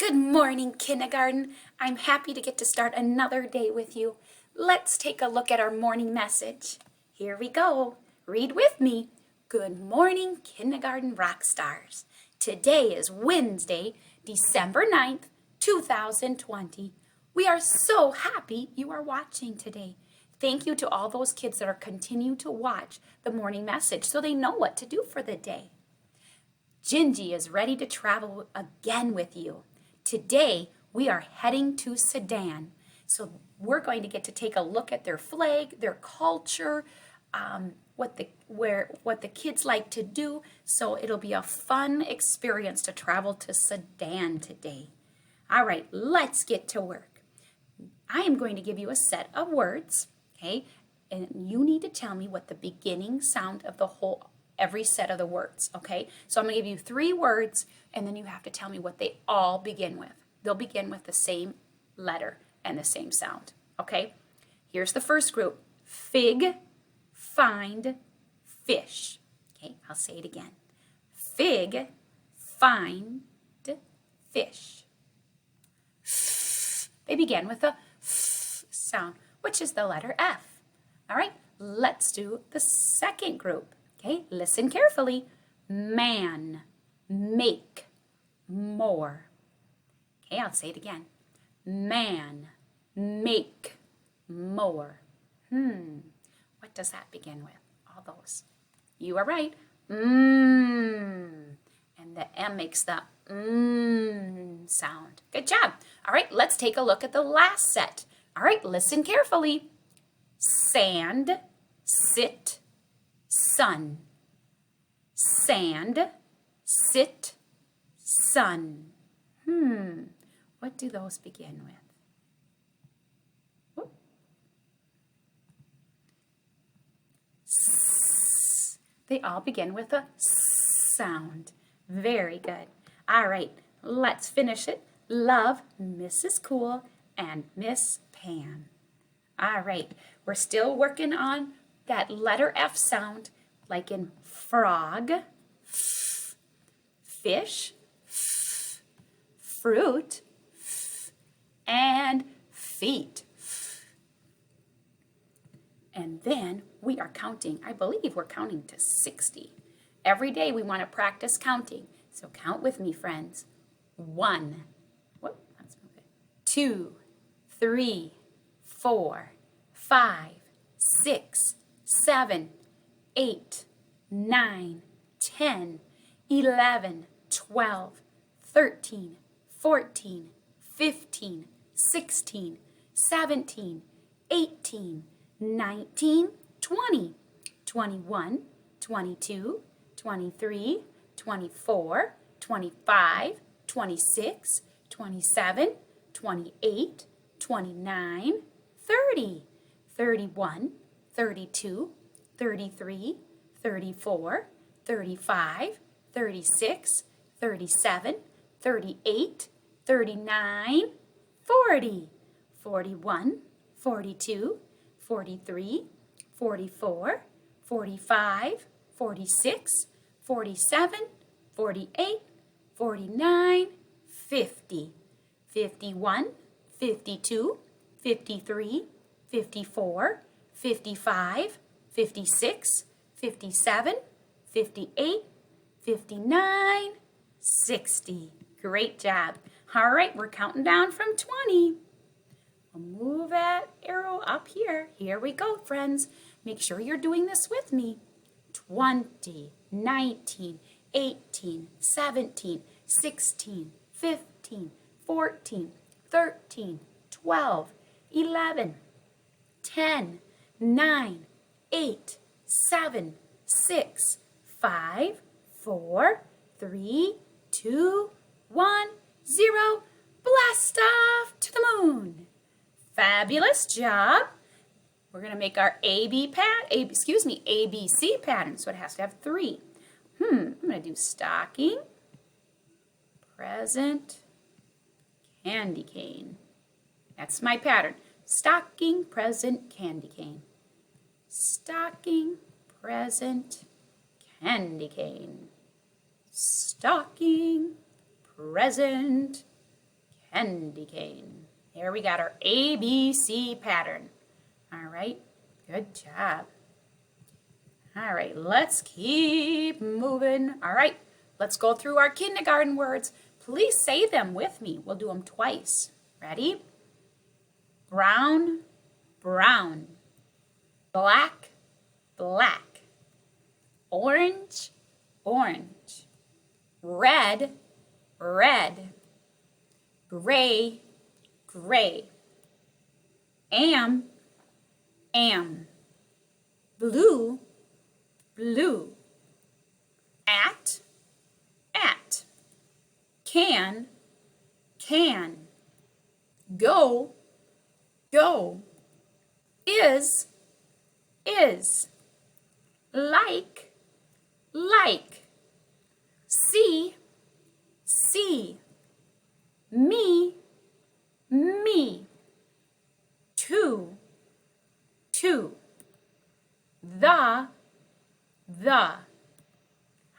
Good morning, kindergarten. I'm happy to get to start another day with you. Let's take a look at our morning message. Here we go. Read with me. Good morning, kindergarten rock stars. Today is Wednesday, December 9th, 2020. We are so happy you are watching today. Thank you to all those kids that are continuing to watch the morning message so they know what to do for the day. Gingy is ready to travel again with you. Today, we are heading to Sudan. So we're going to get to take a look at their flag, their culture, what the kids like to do. So it'll be a fun experience to travel to Sudan today. All right, let's get to work. I am going to give you a set of words, okay? And you need to tell me what the beginning sound of every set of the words, okay? So I'm going to give you 3 words, and then you have to tell me what they all begin with. They'll begin with the same letter and the same sound, okay? Here's the first group. Fig, find, fish. Okay, I'll say it again. Fig, find, fish. They begin with a f sound, which is the letter F. All right, let's do the second group. Okay, listen carefully. Man, make, more. Okay, I'll say it again. Man, make, more. What does that begin with? All those. You are right. And the M makes the sound. Good job. All right, let's take a look at the last set. All right, listen carefully. Sand, sit, sun. Sand, sit, sun. What do those begin with? S. They all begin with a sound. Very good. All right, let's finish it. Love, Mrs. Cool and Miss Pam. All right, we're still working on that letter F sound, like in frog, f, fish, f, fruit, f, and feet. F. And then we are counting. I believe we're counting to 60. Every day we want to practice counting. So count with me, friends. 1, let's move it. 2, 3, 4, 5, 6, 7, 8, 9, 10, 11, 12, 13, 14, 15, 16, 17, 18, 19, 20, 21, 22, 23, 24, 25, 26, 27, 28, 29, 30, 31, 32, 33, 34, 35, 36, 37, 38, 39, 40, 41, 42, 43, 44, 45, 46, 47, 48, 49, 50, 51, 52, 53, 54, 55, 56, 57, 58, 59, 60. Great job. All right, we're counting down from 20. We'll move that arrow up here. Here we go, friends. Make sure you're doing this with me. 20, 19, 18, 17, 16, 15, 14, 13, 12, 11, 10, 9, 8, 7, 6, 5, 4, 3, 2, 1, 0. Blast off to the moon. Fabulous job. We're going to make our ABC pattern, so it has to have 3. I'm going to do stocking, present, candy cane. That's my pattern. Stocking, present, candy cane. Stocking, present, candy cane. Stocking, present, candy cane. There we got our ABC pattern. All right, good job. All right, let's keep moving. All right, let's go through our kindergarten words. Please say them with me. We'll do them twice. Ready? Brown, brown. Black, black. Orange, orange. Red, red. Gray, gray. Am, blue, blue. At, can, go, is, like, see, me, two, the.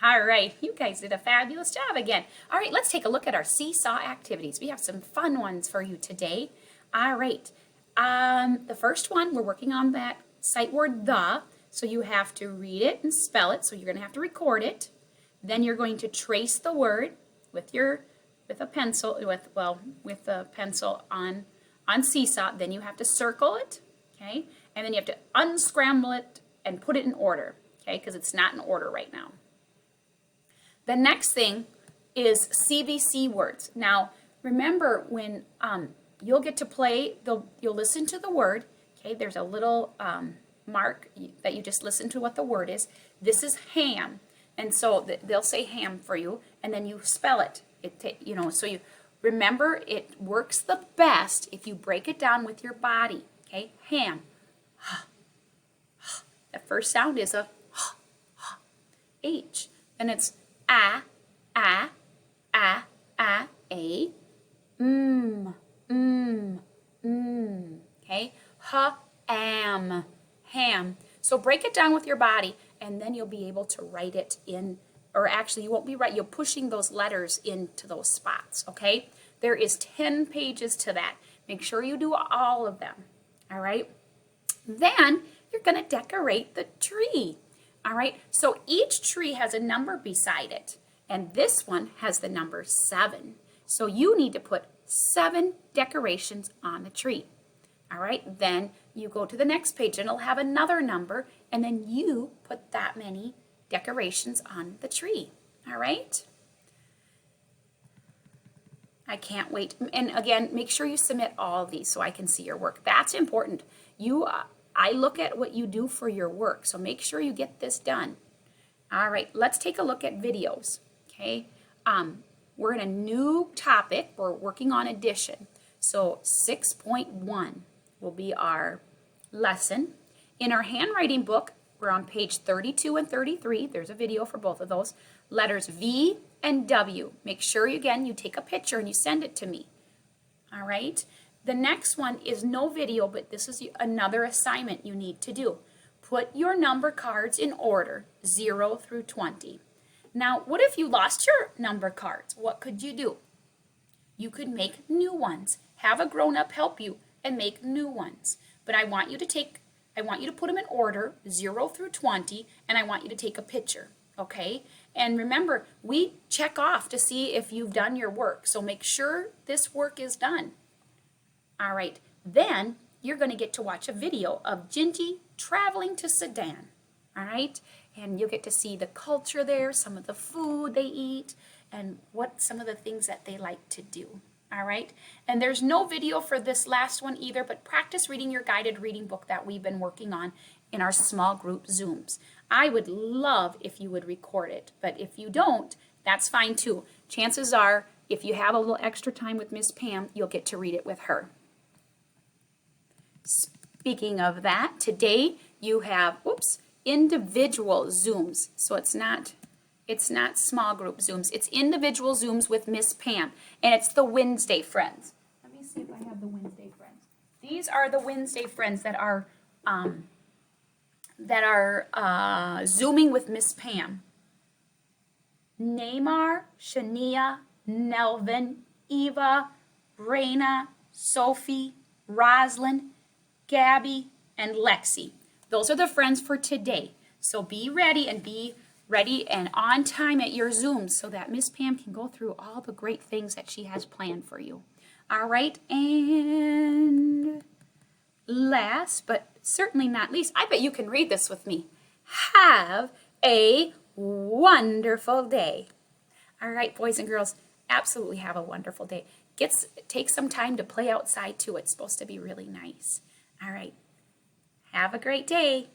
All right, you guys did a fabulous job again. All right, let's take a look at our seesaw activities. We have some fun ones for you today. All right, the first one, we're working on that sight word the, so you have to read it and spell it, so you're going to have to record it. Then you're going to trace the word with a pencil on seesaw. Then you have to circle it, okay? And then you have to unscramble it and put it in order, okay? Because it's not in order right now. The next thing is CVC words. Now, remember when you'll get to play, you'll listen to the word, okay? There's a little mark that you just listen to what the word is. This is ham, and so they'll say ham for you, and then you spell it. So you remember it works the best if you break it down with your body, okay? Ham. The first sound is a H, and it's a, a, okay? Ham. So break it down with your body, and then you'll be able to write it in, or actually you won't be right, you're pushing those letters into those spots, okay? There is 10 pages to that. Make sure you do all of them, all right? Then you're gonna decorate the tree. All right, so each tree has a number beside it, and this one has the number 7. So you need to put 7 decorations on the tree. All right, then you go to the next page and it'll have another number, and then you put that many decorations on the tree. All right? I can't wait. And again, make sure you submit all of these so I can see your work. That's important. I look at what you do for your work, so make sure you get this done. All right, let's take a look at videos, okay? We're in a new topic. We're working on addition. So 6.1 will be our lesson. In our handwriting book, we're on page 32 and 33. There's a video for both of those. Letters V and W. Make sure, again, you take a picture and you send it to me. All right? The next one is no video, but this is another assignment you need to do. Put your number cards in order, 0 through 20. Now, what if you lost your number cards? What could you do? You could make new ones. Have a grown-up help you and make new ones. But I want you to put them in order, 0 through 20, and I want you to take a picture, okay? And remember, we check off to see if you've done your work, so make sure this work is done. All right, then you're going to get to watch a video of Gingy traveling to Sudan, all right? And you'll get to see the culture there, some of the food they eat, and what some of the things that they like to do, all right? And there's no video for this last one either, but practice reading your guided reading book that we've been working on in our small group Zooms. I would love if you would record it, but if you don't, that's fine too. Chances are, if you have a little extra time with Miss Pam, you'll get to read it with her. Speaking of that, today you have, individual Zooms. So it's not small group Zooms. It's individual Zooms with Miss Pam, and it's the Wednesday friends. Let me see if I have the Wednesday friends. These are the Wednesday friends that are Zooming with Miss Pam. Neymar, Shania, Nelvin, Eva, Brayna, Sophie, Roslyn, Gabby, and Lexi. Those are the friends for today. So be ready and on time at your Zooms so that Miss Pam can go through all the great things that she has planned for you. All right, and last but certainly not least, I bet you can read this with me. Have a wonderful day. All right, boys and girls, absolutely have a wonderful day. Take some time to play outside too. It's supposed to be really nice. All right, have a great day.